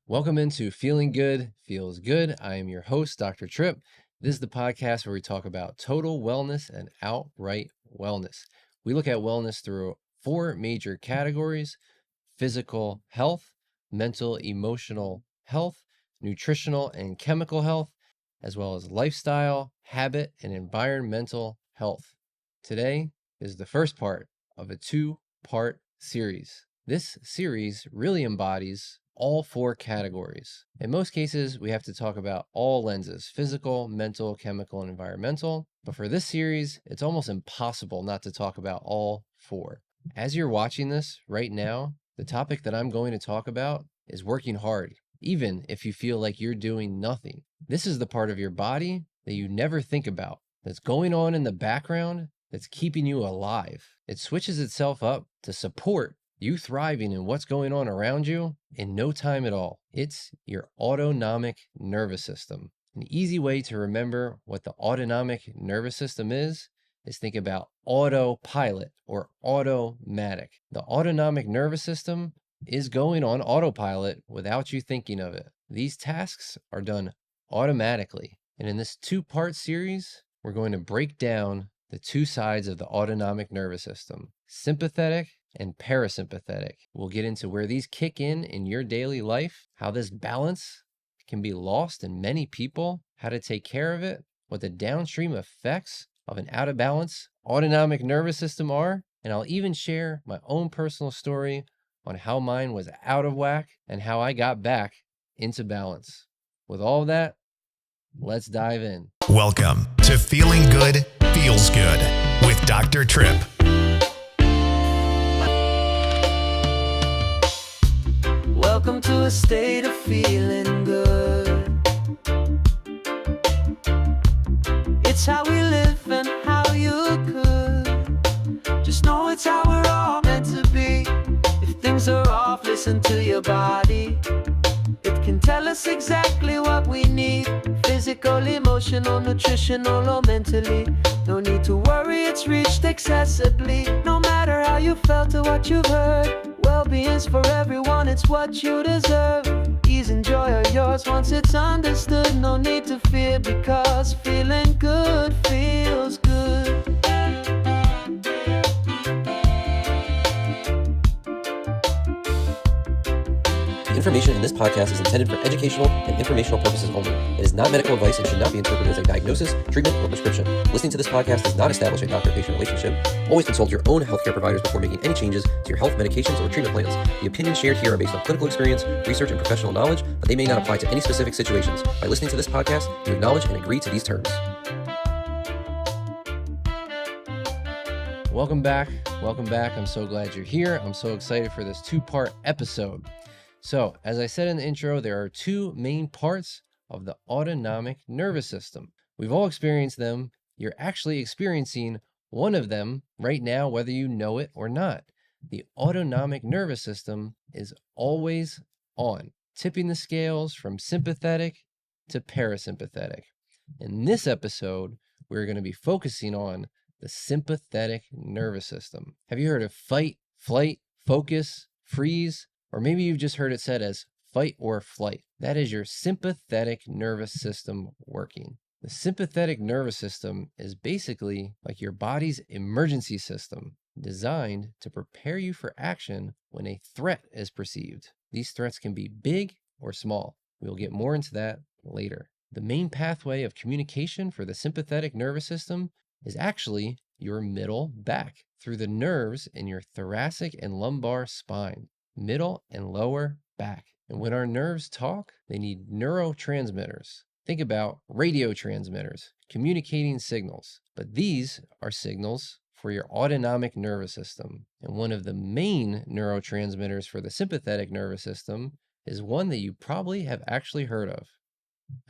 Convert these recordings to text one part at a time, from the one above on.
Welcome into Feeling Good Feels Good. I am your host, Dr. Tripp. This is the podcast where we talk about total wellness and outright wellness. We look at wellness through four major categories: physical health, mental, emotional health, nutritional and chemical health, as well as lifestyle, habit, and environmental health. Today is the first part of a two-part series. This series really embodies all four categories. In most cases, we have to talk about all lenses: physical, mental, chemical, and environmental. But for this series, it's almost impossible not to talk about all four. As you're watching this right now, the topic that I'm going to talk about is working hard, even if you feel like you're doing nothing. This is the part of your body that you never think about, that's going on in the background, that's keeping you alive. It switches itself up to support you thriving in what's going on around you in no time at all. It's your autonomic nervous system. An easy way to remember what the autonomic nervous system is think about autopilot or automatic. The autonomic nervous system is going on autopilot without you thinking of it. These tasks are done automatically. And in this two-part series, we're going to break down the two sides of the autonomic nervous system: sympathetic and parasympathetic. We'll get into where these kick in your daily life, how this balance can be lost in many people, how to take care of it, what the downstream effects of an out of balance autonomic nervous system are, and I'll even share my own personal story on how mine was out of whack and how I got back into balance. With all of that, let's dive in. Welcome to Feeling Good Feels Good with Dr. Tripp. Welcome to a state of feeling good. It's how we live and how you could. Just know it's how we're all meant to be. If things are off, listen to your body. It can tell us exactly what we need: physical, emotional, nutritional, or mentally. No need to worry, it's reached accessibly. No matter how you felt or what you've heard, well-being's for everyone, it's what you deserve. Ease and joy are yours once it's understood. No need to fear, because feeling good feels good. The information in this podcast is intended for educational and informational purposes only. It is not medical advice and should not be interpreted as a diagnosis, treatment, or prescription. Listening to this podcast does not establish a doctor-patient relationship. Always consult your own healthcare providers before making any changes to your health, medications, or treatment plans. The opinions shared here are based on clinical experience, research, and professional knowledge, but they may not apply to any specific situations. By listening to this podcast, you acknowledge and agree to these terms. Welcome back. I'm so glad you're here. I'm so excited for this two-part episode. So, as I said in the intro, there are two main parts of the autonomic nervous system. We've all experienced them. You're actually experiencing one of them right now, whether you know it or not. The autonomic nervous system is always on, tipping the scales from sympathetic to parasympathetic. In this episode, we're going to be focusing on the sympathetic nervous system. Have you heard of fight, flight, focus, freeze? Or maybe you've just heard it said as fight or flight. That is your sympathetic nervous system working. The sympathetic nervous system is basically like your body's emergency system, designed to prepare you for action when a threat is perceived. These threats can be big or small. We'll get more into that later. The main pathway of communication for the sympathetic nervous system is actually your middle back, through the nerves in your thoracic and lumbar spine. Middle and lower back. And when our nerves talk, they need neurotransmitters. Think about radio transmitters communicating signals. But these are signals for your autonomic nervous system. And one of the main neurotransmitters for the sympathetic nervous system is one that you probably have actually heard of: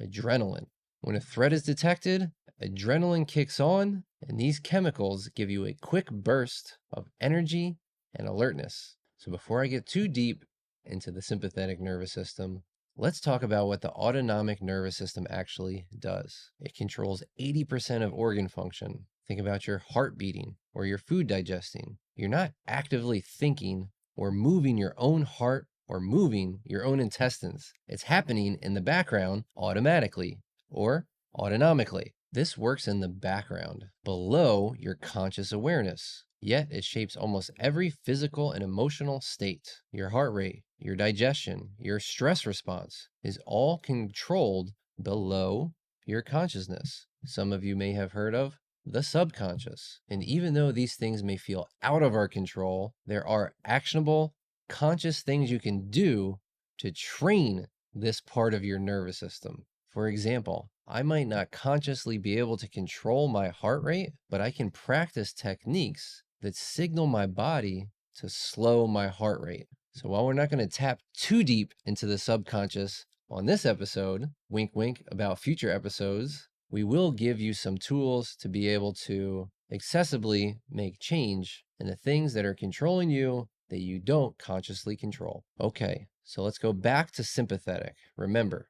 adrenaline. When a threat is detected, adrenaline kicks on, and these chemicals give you a quick burst of energy and alertness. So before I get too deep into the sympathetic nervous system, let's talk about what the autonomic nervous system actually does. It controls 80% of organ function. Think about your heart beating or your food digesting. You're not actively thinking or moving your own heart or moving your own intestines. It's happening in the background automatically or autonomically. This works in the background, below your conscious awareness. Yet it shapes almost every physical and emotional state. Your heart rate, your digestion, your stress response is all controlled below your consciousness. Some of you may have heard of the subconscious. And even though these things may feel out of our control, there are actionable, conscious things you can do to train this part of your nervous system. For example, I might not consciously be able to control my heart rate, but I can practice techniques that signal my body to slow my heart rate. So while we're not going to tap too deep into the subconscious on this episode, wink, wink, about future episodes, we will give you some tools to be able to accessibly make change in the things that are controlling you that you don't consciously control. Okay, so let's go back to sympathetic. Remember,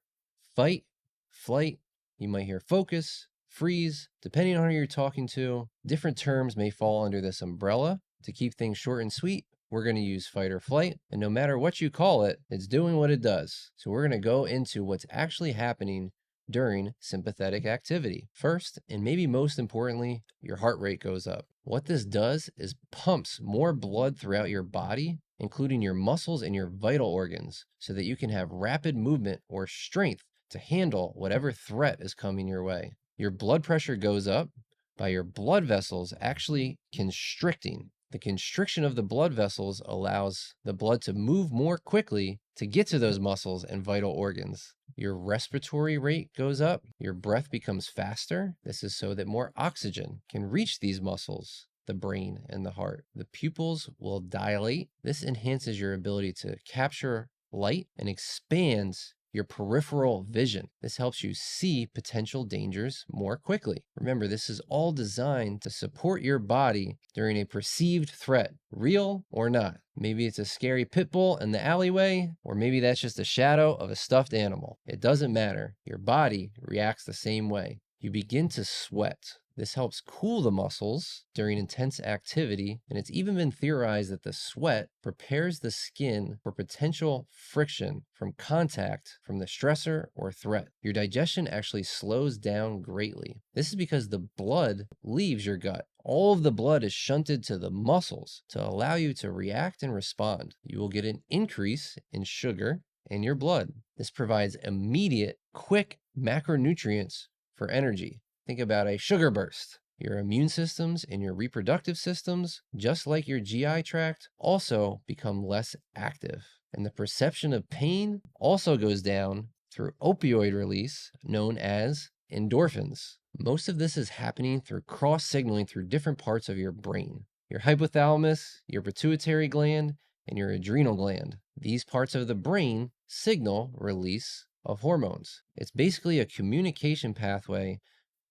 fight, flight, you might hear focus, freeze, depending on who you're talking to. Different terms may fall under this umbrella. To keep things short and sweet, we're going to use fight or flight, and no matter what you call it, it's doing what it does. So we're going to go into what's actually happening during sympathetic activity. First, and maybe most importantly, your heart rate goes up. What this does is pumps more blood throughout your body, including your muscles and your vital organs, so that you can have rapid movement or strength to handle whatever threat is coming your way. Your blood pressure goes up by your blood vessels actually constricting. The constriction of the blood vessels allows the blood to move more quickly to get to those muscles and vital organs. Your respiratory rate goes up. Your breath becomes faster. This is so that more oxygen can reach these muscles, the brain and the heart. The pupils will dilate. This enhances your ability to capture light and expands your peripheral vision. This helps you see potential dangers more quickly. Remember, this is all designed to support your body during a perceived threat, real or not. Maybe it's a scary pit bull in the alleyway, or maybe that's just a shadow of a stuffed animal. It doesn't matter. Your body reacts the same way. You begin to sweat. This helps cool the muscles during intense activity, and it's even been theorized that the sweat prepares the skin for potential friction from contact from the stressor or threat. Your digestion actually slows down greatly. This is because the blood leaves your gut. All of the blood is shunted to the muscles to allow you to react and respond. You will get an increase in sugar in your blood. This provides immediate, quick macronutrients for energy. Think about a sugar burst. Your immune systems and your reproductive systems, just like your GI tract, also become less active. And the perception of pain also goes down through opioid release, known as endorphins. Most of this is happening through cross-signaling through different parts of your brain. Your hypothalamus, your pituitary gland, and your adrenal gland. These parts of the brain signal release of hormones. It's basically a communication pathway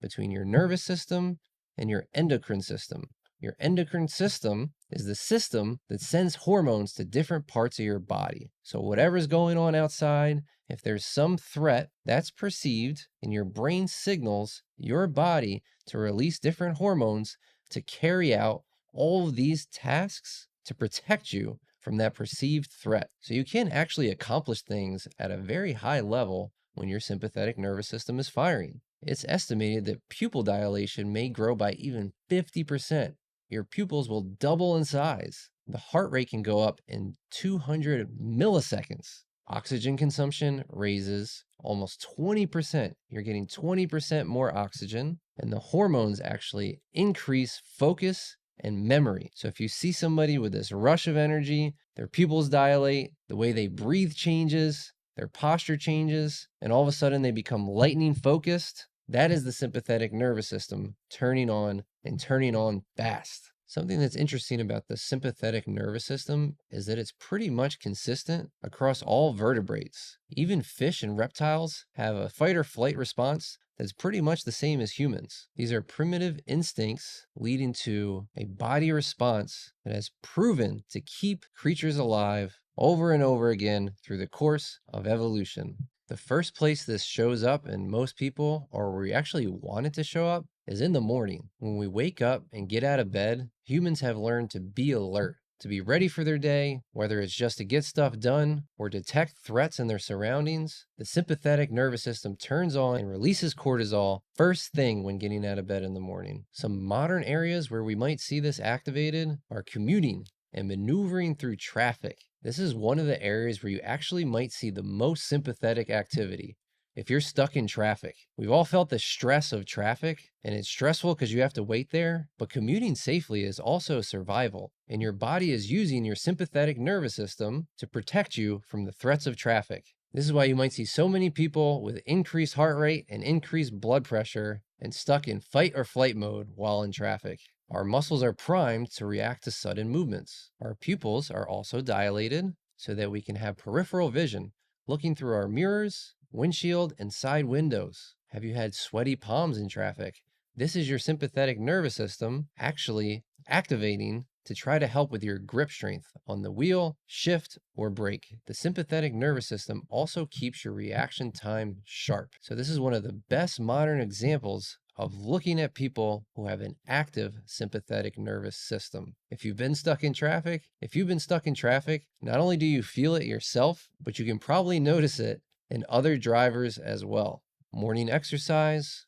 between your nervous system and your endocrine system. Your endocrine system is the system that sends hormones to different parts of your body. So whatever's going on outside, if there's some threat that's perceived, and your brain signals your body to release different hormones to carry out all of these tasks to protect you from that perceived threat. So you can actually accomplish things at a very high level when your sympathetic nervous system is firing. It's estimated that pupil dilation may grow by even 50%. Your pupils will double in size. The heart rate can go up in 200 milliseconds. Oxygen consumption raises almost 20%. You're getting 20% more oxygen, and the hormones actually increase focus and memory. So if you see somebody with this rush of energy, their pupils dilate, the way they breathe changes, their posture changes, and all of a sudden they become lightning focused, that is the sympathetic nervous system turning on and turning on fast. Something that's interesting about the sympathetic nervous system is that it's pretty much consistent across all vertebrates. Even fish and reptiles have a fight or flight response that's pretty much the same as humans. These are primitive instincts leading to a body response that has proven to keep creatures alive over and over again through the course of evolution. The first place this shows up in most people, or where we actually want it to show up, is in the morning. When we wake up and get out of bed, humans have learned to be alert, to be ready for their day, whether it's just to get stuff done or detect threats in their surroundings, the sympathetic nervous system turns on and releases cortisol first thing when getting out of bed in the morning. Some modern areas where we might see this activated are commuting and maneuvering through traffic. This is one of the areas where you actually might see the most sympathetic activity. If you're stuck in traffic, we've all felt the stress of traffic, and it's stressful because you have to wait there, but commuting safely is also survival, and your body is using your sympathetic nervous system to protect you from the threats of traffic. This is why you might see so many people with increased heart rate and increased blood pressure and stuck in fight or flight mode while in traffic. Our muscles are primed to react to sudden movements. Our pupils are also dilated so that we can have peripheral vision, looking through our mirrors, windshield, and side windows. Have you had sweaty palms in traffic? This is your sympathetic nervous system actually activating to try to help with your grip strength on the wheel, shift, or brake. The sympathetic nervous system also keeps your reaction time sharp. So this is one of the best modern examples of looking at people who have an active sympathetic nervous system. If you've been stuck in traffic, not only do you feel it yourself, but you can probably notice it in other drivers as well. Morning exercise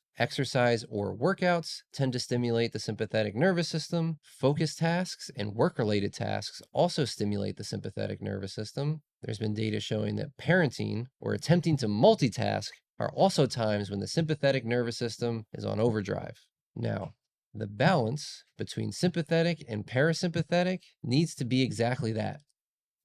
or workouts tend to stimulate the sympathetic nervous system. Focus tasks and work-related tasks also stimulate the sympathetic nervous system. There's been data showing that parenting or attempting to multitask are also times when the sympathetic nervous system is on overdrive. Now, the balance between sympathetic and parasympathetic needs to be exactly that,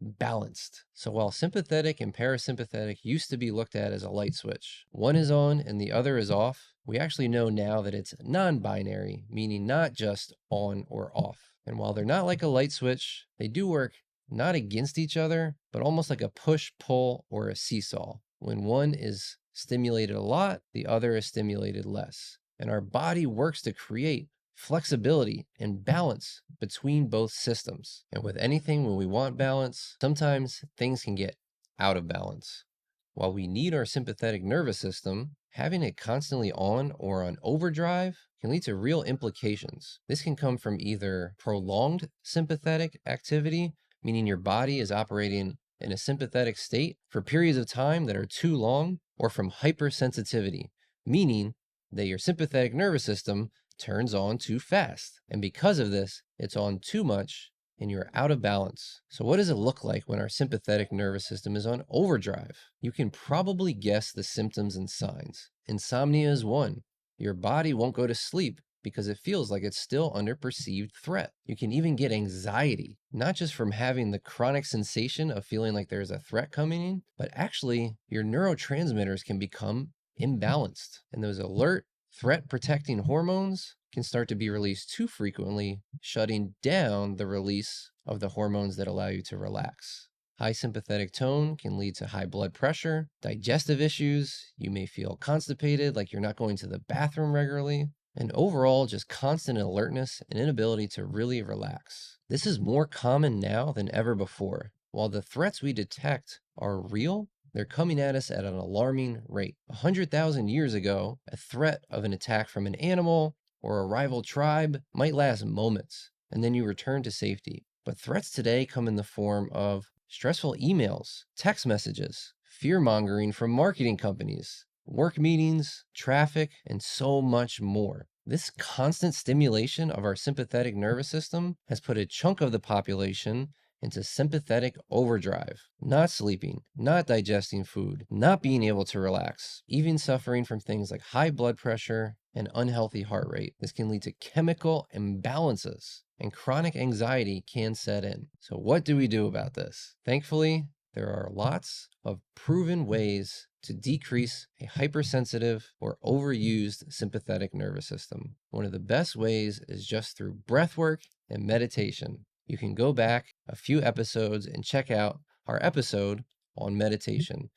balanced. So while sympathetic and parasympathetic used to be looked at as a light switch, one is on and the other is off, we actually know now that it's non-binary, meaning not just on or off. And while they're not like a light switch, they do work not against each other, but almost like a push-pull or a seesaw. When one is stimulated a lot, the other is stimulated less. And our body works to create flexibility and balance between both systems. And with anything, when we want balance, sometimes things can get out of balance. While we need our sympathetic nervous system, having it constantly on or on overdrive can lead to real implications. This can come from either prolonged sympathetic activity, meaning your body is operating in a sympathetic state for periods of time that are too long, or from hypersensitivity, meaning that your sympathetic nervous system turns on too fast. And because of this, it's on too much and you're out of balance. So what does it look like when our sympathetic nervous system is on overdrive? You can probably guess the symptoms and signs. Insomnia is one. Your body won't go to sleep because it feels like it's still under perceived threat. You can even get anxiety, not just from having the chronic sensation of feeling like there's a threat coming in, but actually your neurotransmitters can become imbalanced. And those alert, threat-protecting hormones can start to be released too frequently, shutting down the release of the hormones that allow you to relax. High sympathetic tone can lead to high blood pressure, digestive issues. You may feel constipated, like you're not going to the bathroom regularly, and overall just constant alertness and inability to really relax. This is more common now than ever before. While the threats we detect are real, they're coming at us at an alarming rate. 100,000 years ago, a threat of an attack from an animal or a rival tribe might last moments, and then you return to safety. But threats today come in the form of stressful emails, text messages, fear-mongering from marketing companies, work meetings, traffic, and so much more. This constant stimulation of our sympathetic nervous system has put a chunk of the population into sympathetic overdrive, not sleeping, not digesting food, not being able to relax, even suffering from things like high blood pressure and unhealthy heart rate. This can lead to chemical imbalances, and chronic anxiety can set in. So what do we do about this? Thankfully, there are lots of proven ways to decrease a hypersensitive or overused sympathetic nervous system. One of the best ways is just through breath work and meditation. You can go back a few episodes and check out our episode on meditation.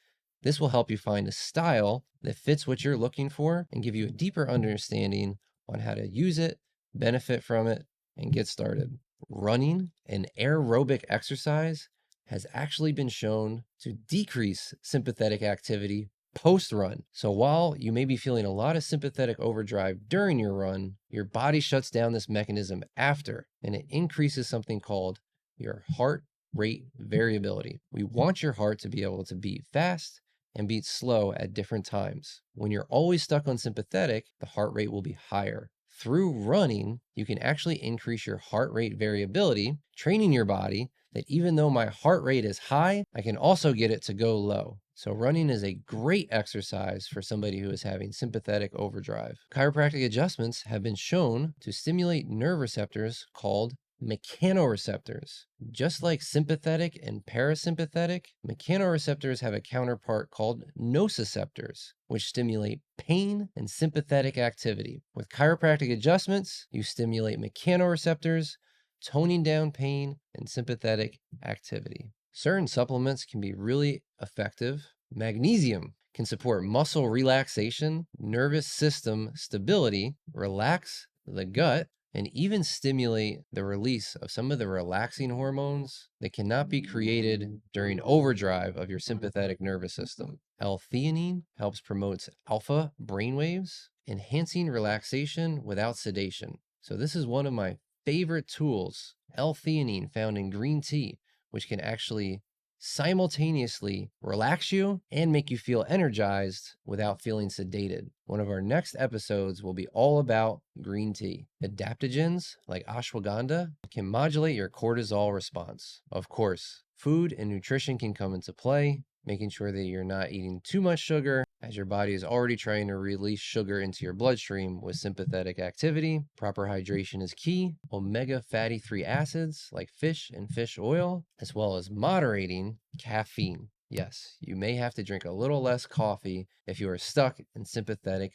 This will help you find a style that fits what you're looking for and give you a deeper understanding on how to use it, benefit from it, and get started. Running and aerobic exercise has actually been shown to decrease sympathetic activity post-run. So while you may be feeling a lot of sympathetic overdrive during your run, your body shuts down this mechanism after, and it increases something called your heart rate variability. We want your heart to be able to beat fast and beat slow at different times. When you're always stuck on sympathetic, the heart rate will be higher. Through running, you can actually increase your heart rate variability, training your body that even though my heart rate is high, I can also get it to go low. So running is a great exercise for somebody who is having sympathetic overdrive. Chiropractic adjustments have been shown to stimulate nerve receptors called mechanoreceptors. Just like sympathetic and parasympathetic, mechanoreceptors have a counterpart called nociceptors, which stimulate pain and sympathetic activity. With chiropractic adjustments, you stimulate mechanoreceptors, toning down pain and sympathetic activity. Certain supplements can be really effective. Magnesium can support muscle relaxation, nervous system stability, relax the gut, and even stimulate the release of some of the relaxing hormones that cannot be created during overdrive of your sympathetic nervous system. L-theanine helps promote alpha brainwaves, enhancing relaxation without sedation. So this is one of my favorite tools, L-theanine found in green tea, which can actually simultaneously relax you and make you feel energized without feeling sedated. One of our next episodes will be all about green tea. Adaptogens like ashwagandha can modulate your cortisol response. Of course, food and nutrition can come into play, making sure that you're not eating too much sugar as your body is already trying to release sugar into your bloodstream with sympathetic activity. Proper hydration is key. Omega fatty 3 acids like fish and fish oil, as well as moderating caffeine. Yes, you may have to drink a little less coffee if you are stuck in sympathetic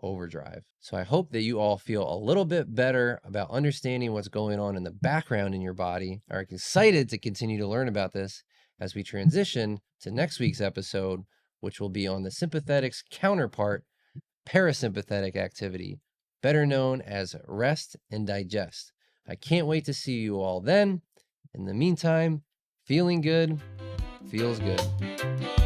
overdrive. So I hope that you all feel a little bit better about understanding what's going on in the background in your body, are excited to continue to learn about this as we transition to next week's episode, which will be on the sympathetic's counterpart, parasympathetic activity, better known as rest and digest. I can't wait to see you all then. In the meantime, feeling good feels good.